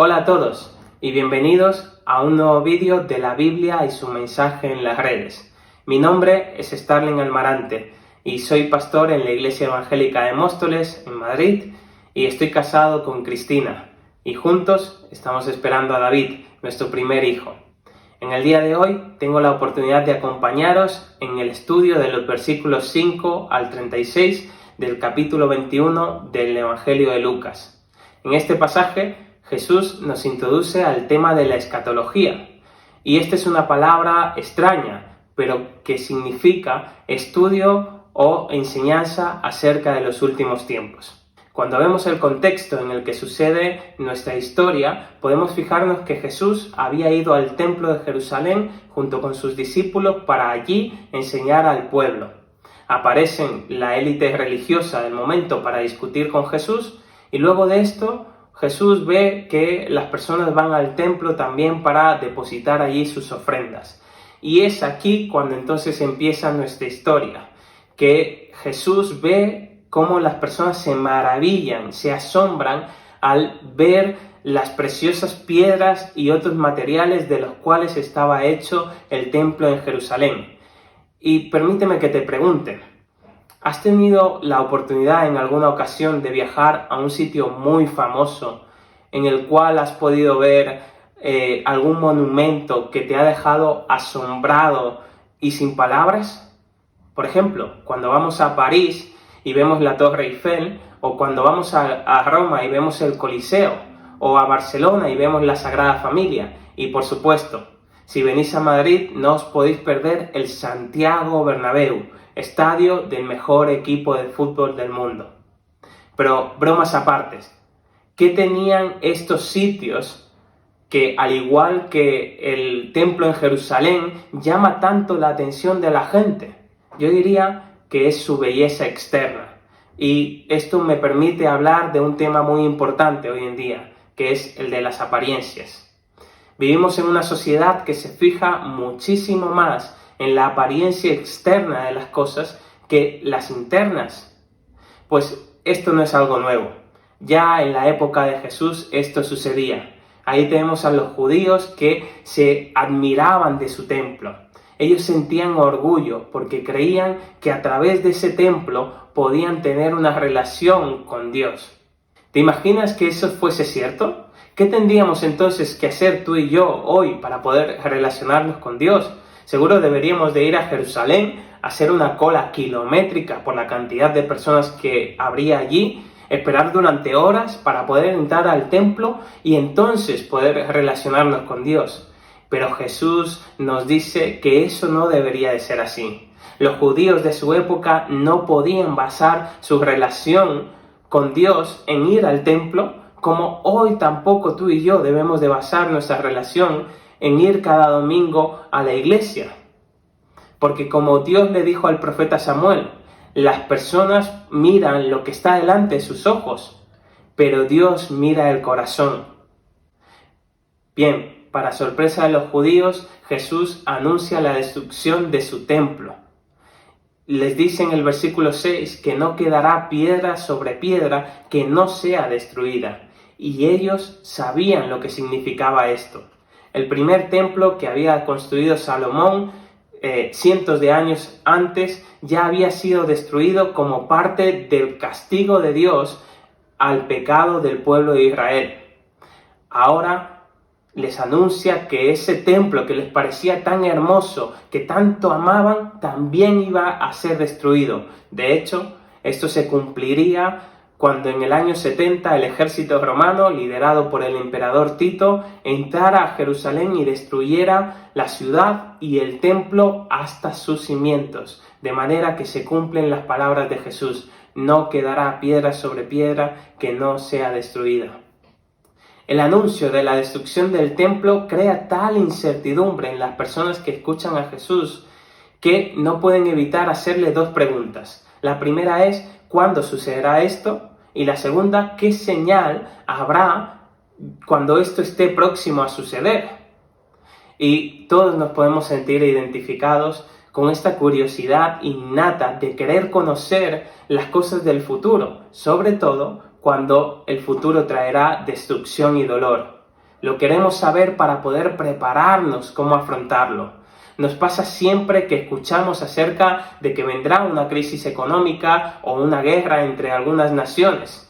Hola a todos y bienvenidos a un nuevo vídeo de la Biblia y su mensaje en las redes. Mi nombre es Starling Almarante y soy pastor en la Iglesia Evangélica de Móstoles en Madrid y estoy casado con Cristina y juntos estamos esperando a David, nuestro primer hijo. En el día de hoy tengo la oportunidad de acompañaros en el estudio de los versículos 5 al 36 del capítulo 21 del Evangelio de Lucas. En este pasaje Jesús nos introduce al tema de la escatología, y esta es una palabra extraña, pero que significa estudio o enseñanza acerca de los últimos tiempos. Cuando vemos el contexto en el que sucede nuestra historia, podemos fijarnos que Jesús había ido al templo de Jerusalén junto con sus discípulos para allí enseñar al pueblo. Aparecen la élite religiosa del momento para discutir con Jesús, y luego de esto Jesús ve que las personas van al templo también para depositar allí sus ofrendas. Y es aquí cuando entonces empieza nuestra historia, que Jesús ve cómo las personas se maravillan, se asombran al ver las preciosas piedras y otros materiales de los cuales estaba hecho el templo en Jerusalén. Y permíteme que te pregunte, ¿has tenido la oportunidad en alguna ocasión de viajar a un sitio muy famoso en el cual has podido ver algún monumento que te ha dejado asombrado y sin palabras? Por ejemplo, cuando vamos a París y vemos la Torre Eiffel, o cuando vamos a Roma y vemos el Coliseo, o a Barcelona y vemos la Sagrada Familia, y por supuesto, si venís a Madrid no os podéis perder el Santiago Bernabéu, estadio del mejor equipo de fútbol del mundo. Pero bromas aparte, ¿qué tenían estos sitios que, al igual que el templo en Jerusalén, llama tanto la atención de la gente? Yo diría que es su belleza externa. Y esto me permite hablar de un tema muy importante hoy en día, que es el de las apariencias. Vivimos en una sociedad que se fija muchísimo más en la apariencia externa de las cosas que las internas. Pues esto no es algo nuevo. Ya en la época de Jesús esto sucedía. Ahí tenemos a los judíos que se admiraban de su templo. Ellos sentían orgullo porque creían que a través de ese templo podían tener una relación con Dios. ¿Te imaginas que eso fuese cierto? ¿Qué tendríamos entonces que hacer tú y yo hoy para poder relacionarnos con Dios? Seguro deberíamos de ir a Jerusalén, hacer una cola kilométrica por la cantidad de personas que habría allí, esperar durante horas para poder entrar al templo y entonces poder relacionarnos con Dios. Pero Jesús nos dice que eso no debería de ser así. Los judíos de su época no podían basar su relación con Dios en ir al templo, como hoy tampoco tú y yo debemos de basar nuestra relación en ir cada domingo a la iglesia. Porque como Dios le dijo al profeta Samuel, las personas miran lo que está delante de sus ojos, pero Dios mira el corazón. Bien, para sorpresa de los judíos, Jesús anuncia la destrucción de su templo. Les dice en el versículo 6 que no quedará piedra sobre piedra que no sea destruida. Y ellos sabían lo que significaba esto. El primer templo que había construido Salomón cientos de años antes ya había sido destruido como parte del castigo de Dios al pecado del pueblo de Israel. Ahora les anuncia que ese templo que les parecía tan hermoso, que tanto amaban, también iba a ser destruido. De hecho, esto se cumpliría cuando en el año 70 el ejército romano, liderado por el emperador Tito, entrara a Jerusalén y destruyera la ciudad y el templo hasta sus cimientos. De manera que se cumplen las palabras de Jesús: no quedará piedra sobre piedra que no sea destruida. El anuncio de la destrucción del templo crea tal incertidumbre en las personas que escuchan a Jesús que no pueden evitar hacerle dos preguntas. La primera es, ¿cuándo sucederá esto? Y la segunda, ¿qué señal habrá cuando esto esté próximo a suceder? Y todos nos podemos sentir identificados con esta curiosidad innata de querer conocer las cosas del futuro, sobre todo cuando el futuro traerá destrucción y dolor. Lo queremos saber para poder prepararnos cómo afrontarlo. Nos pasa siempre que escuchamos acerca de que vendrá una crisis económica o una guerra entre algunas naciones.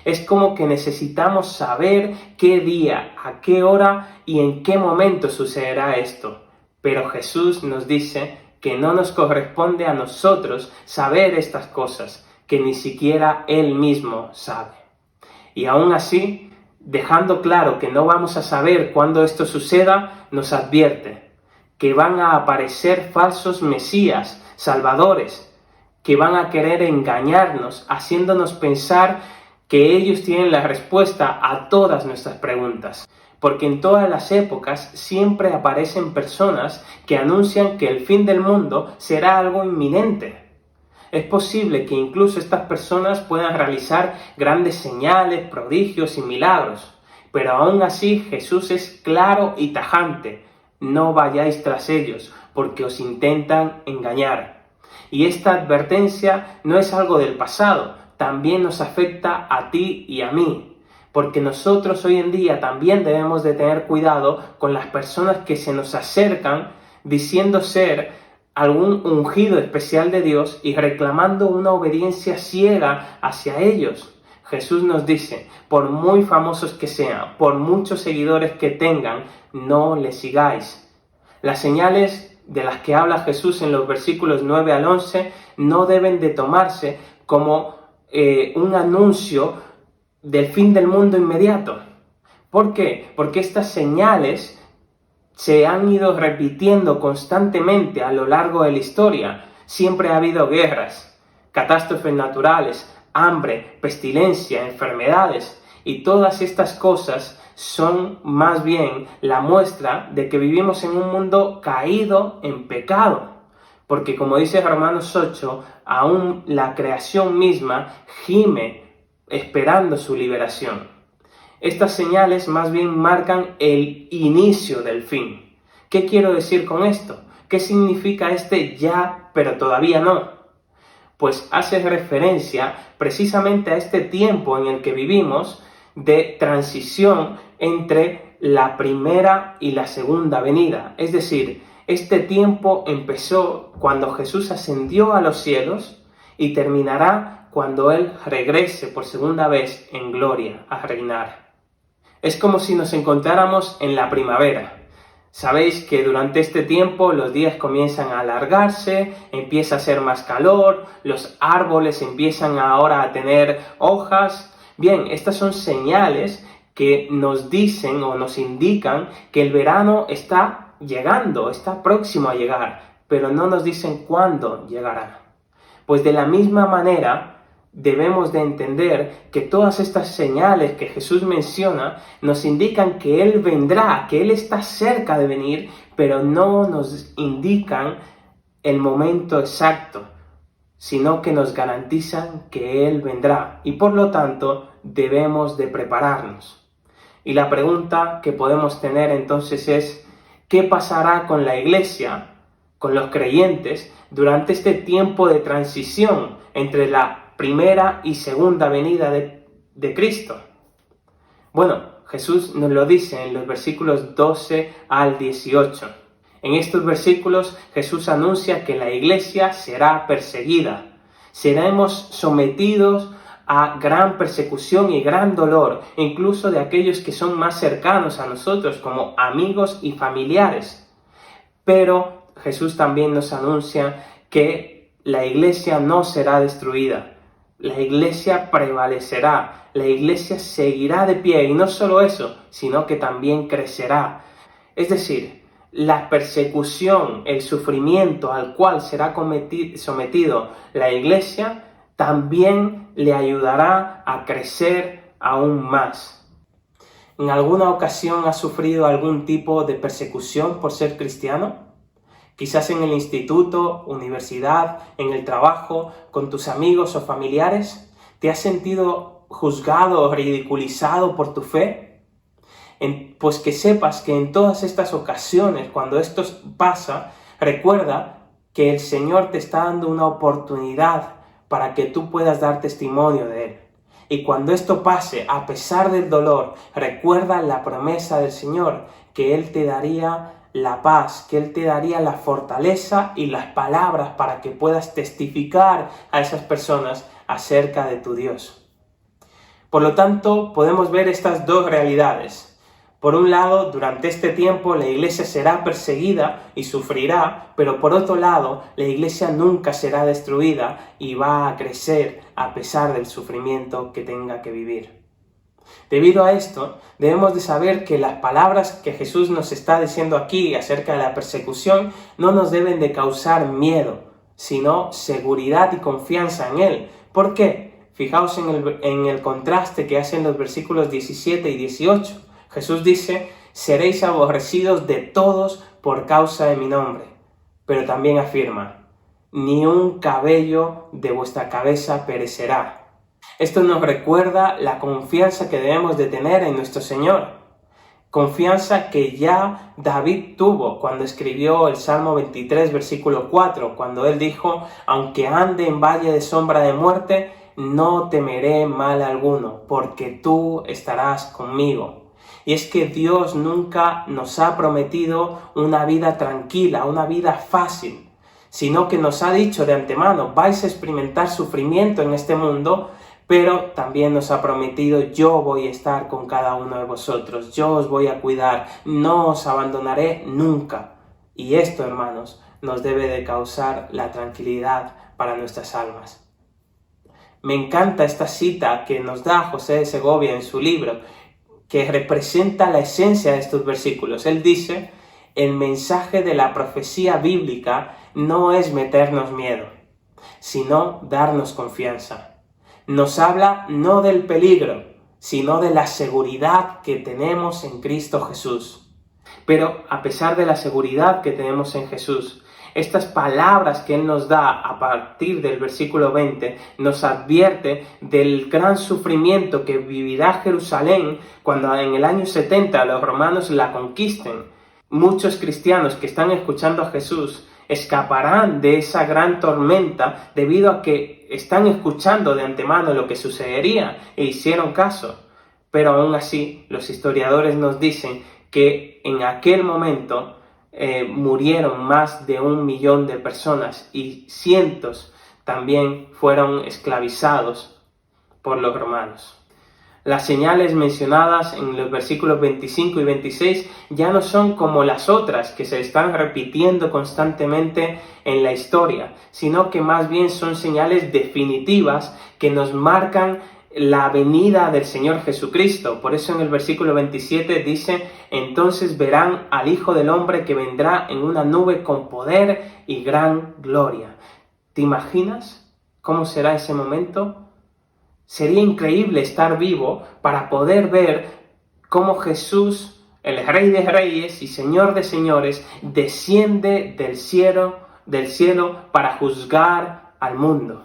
Es como que necesitamos saber qué día, a qué hora y en qué momento sucederá esto. Pero Jesús nos dice que no nos corresponde a nosotros saber estas cosas, que ni siquiera Él mismo sabe. Y aún así, dejando claro que no vamos a saber cuándo esto suceda, nos advierte que van a aparecer falsos mesías, salvadores, que van a querer engañarnos, haciéndonos pensar que ellos tienen la respuesta a todas nuestras preguntas. Porque en todas las épocas siempre aparecen personas que anuncian que el fin del mundo será algo inminente. Es posible que incluso estas personas puedan realizar grandes señales, prodigios y milagros. Pero aún así Jesús es claro y tajante. No vayáis tras ellos, porque os intentan engañar. Y esta advertencia no es algo del pasado, también nos afecta a ti y a mí. Porque nosotros hoy en día también debemos de tener cuidado con las personas que se nos acercan diciendo ser algún ungido especial de Dios y reclamando una obediencia ciega hacia ellos. Jesús nos dice, por muy famosos que sean, por muchos seguidores que tengan, no les sigáis. Las señales de las que habla Jesús en los versículos 9 al 11 no deben de tomarse como un anuncio del fin del mundo inmediato. ¿Por qué? Porque estas señales se han ido repitiendo constantemente a lo largo de la historia. Siempre ha habido guerras, catástrofes naturales, hambre, pestilencia, enfermedades, y todas estas cosas son más bien la muestra de que vivimos en un mundo caído en pecado. Porque como dice Romanos 8, aún la creación misma gime esperando su liberación. Estas señales más bien marcan el inicio del fin. ¿Qué quiero decir con esto? ¿Qué significa este ya, pero todavía no? Pues hace referencia precisamente a este tiempo en el que vivimos de transición entre la primera y la segunda venida. Es decir, este tiempo empezó cuando Jesús ascendió a los cielos y terminará cuando Él regrese por segunda vez en gloria a reinar. Es como si nos encontráramos en la primavera. Sabéis que durante este tiempo los días comienzan a alargarse, empieza a hacer más calor, los árboles empiezan ahora a tener hojas. Bien, estas son señales que nos dicen o nos indican que el verano está llegando, está próximo a llegar, pero no nos dicen cuándo llegará. Pues de la misma manera debemos de entender que todas estas señales que Jesús menciona nos indican que Él vendrá, que Él está cerca de venir, pero no nos indican el momento exacto, sino que nos garantizan que Él vendrá y por lo tanto debemos de prepararnos. Y la pregunta que podemos tener entonces es, ¿qué pasará con la iglesia, con los creyentes, durante este tiempo de transición entre la primera y segunda venida de Cristo? Bueno, Jesús nos lo dice en los versículos 12 al 18. En estos versículos Jesús anuncia que la iglesia será perseguida. Seremos sometidos a gran persecución y gran dolor, incluso de aquellos que son más cercanos a nosotros, como amigos y familiares. Pero Jesús también nos anuncia que la iglesia no será destruida. La iglesia prevalecerá, la iglesia seguirá de pie, y no solo eso, sino que también crecerá. Es decir, la persecución, el sufrimiento al cual será sometido la iglesia, también le ayudará a crecer aún más. ¿En alguna ocasión has sufrido algún tipo de persecución por ser cristiano? Quizás en el instituto, universidad, en el trabajo, con tus amigos o familiares. ¿Te has sentido juzgado o ridiculizado por tu fe? Pues que sepas que en todas estas ocasiones, cuando esto pasa, recuerda que el Señor te está dando una oportunidad para que tú puedas dar testimonio de Él. Y cuando esto pase, a pesar del dolor, recuerda la promesa del Señor, que Él te daría la paz, que Él te daría la fortaleza y las palabras para que puedas testificar a esas personas acerca de tu Dios. Por lo tanto, podemos ver estas dos realidades. Por un lado, durante este tiempo la iglesia será perseguida y sufrirá, pero por otro lado, la iglesia nunca será destruida y va a crecer a pesar del sufrimiento que tenga que vivir. Debido a esto, debemos de saber que las palabras que Jesús nos está diciendo aquí acerca de la persecución no nos deben de causar miedo, sino seguridad y confianza en Él. ¿Por qué? Fijaos en el contraste que hacen los versículos 17 y 18. Jesús dice, seréis aborrecidos de todos por causa de mi nombre. Pero también afirma, ni un cabello de vuestra cabeza perecerá. Esto nos recuerda la confianza que debemos de tener en nuestro Señor. Confianza que ya David tuvo cuando escribió el Salmo 23, versículo 4, cuando él dijo, aunque ande en valle de sombra de muerte, no temeré mal alguno, porque tú estarás conmigo. Y es que Dios nunca nos ha prometido una vida tranquila, una vida fácil, sino que nos ha dicho de antemano, vais a experimentar sufrimiento en este mundo, pero también nos ha prometido, yo voy a estar con cada uno de vosotros, yo os voy a cuidar, no os abandonaré nunca. Y esto, hermanos, nos debe de causar la tranquilidad para nuestras almas. Me encanta esta cita que nos da José de Segovia en su libro, que representa la esencia de estos versículos. Él dice, el mensaje de la profecía bíblica no es meternos miedo, sino darnos confianza. Nos habla no del peligro, sino de la seguridad que tenemos en Cristo Jesús. Pero a pesar de la seguridad que tenemos en Jesús, estas palabras que Él nos da a partir del versículo 20 nos advierte del gran sufrimiento que vivirá Jerusalén cuando en el año 70 los romanos la conquisten. Muchos cristianos que están escuchando a Jesús escaparán de esa gran tormenta debido a que están escuchando de antemano lo que sucedería e hicieron caso. Pero aún así, los historiadores nos dicen que en aquel momento murieron más de 1 millón de personas y cientos también fueron esclavizados por los romanos. Las señales mencionadas en los versículos 25 y 26 ya no son como las otras que se están repitiendo constantemente en la historia, sino que más bien son señales definitivas que nos marcan la venida del Señor Jesucristo. Por eso en el versículo 27 dice, entonces verán al Hijo del Hombre que vendrá en una nube con poder y gran gloria. ¿Te imaginas cómo será ese momento? Sería increíble estar vivo para poder ver cómo Jesús, el Rey de Reyes y Señor de Señores, desciende del cielo para juzgar al mundo.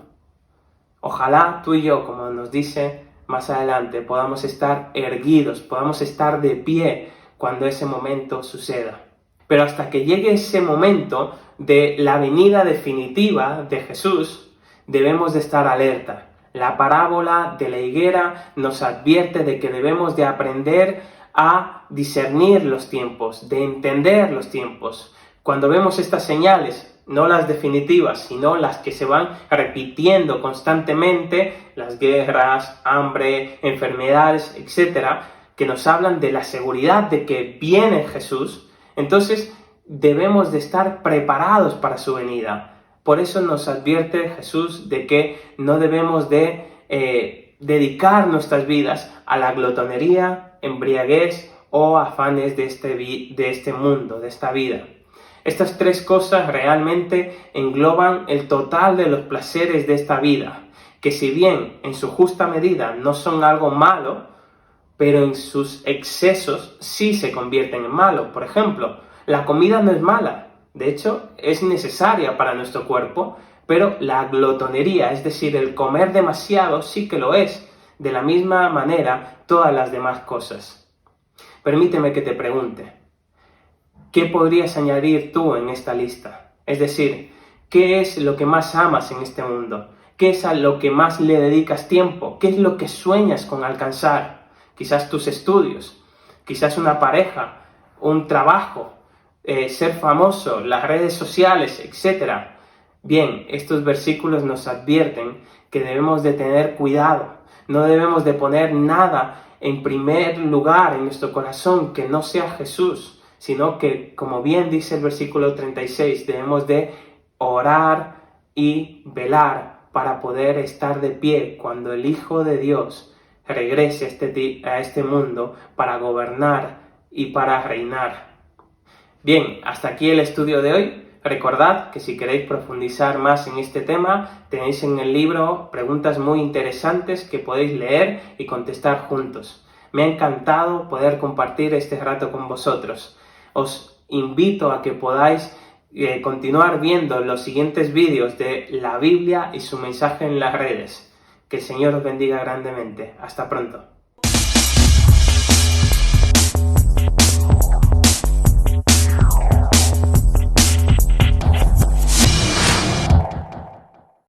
Ojalá tú y yo, como nos dice más adelante, podamos estar erguidos, podamos estar de pie cuando ese momento suceda. Pero hasta que llegue ese momento de la venida definitiva de Jesús, debemos de estar alerta. La parábola de la higuera nos advierte de que debemos de aprender a discernir los tiempos, de entender los tiempos. Cuando vemos estas señales, no las definitivas, sino las que se van repitiendo constantemente, las guerras, hambre, enfermedades, etcétera, que nos hablan de la seguridad de que viene Jesús, entonces debemos de estar preparados para su venida. Por eso nos advierte Jesús de que no debemos de dedicar nuestras vidas a la glotonería, embriaguez o afanes de este mundo, de esta vida. Estas tres cosas realmente engloban el total de los placeres de esta vida, que si bien en su justa medida no son algo malo, pero en sus excesos sí se convierten en malo. Por ejemplo, la comida no es mala. De hecho, es necesaria para nuestro cuerpo, pero la glotonería, es decir, el comer demasiado, sí que lo es. De la misma manera, todas las demás cosas. Permíteme que te pregunte, ¿qué podrías añadir tú en esta lista? Es decir, ¿qué es lo que más amas en este mundo? ¿Qué es a lo que más le dedicas tiempo? ¿Qué es lo que sueñas con alcanzar? Quizás tus estudios, quizás una pareja, un trabajo, ser famoso, las redes sociales, etc. Bien, estos versículos nos advierten que debemos de tener cuidado. No debemos de poner nada en primer lugar en nuestro corazón que no sea Jesús, sino que, como bien dice el versículo 36, debemos de orar y velar para poder estar de pie cuando el Hijo de Dios regrese a este mundo para gobernar y para reinar. Bien, hasta aquí el estudio de hoy. Recordad que si queréis profundizar más en este tema, tenéis en el libro preguntas muy interesantes que podéis leer y contestar juntos. Me ha encantado poder compartir este rato con vosotros. Os invito a que podáis continuar viendo los siguientes vídeos de la Biblia y su mensaje en las redes. Que el Señor os bendiga grandemente. Hasta pronto.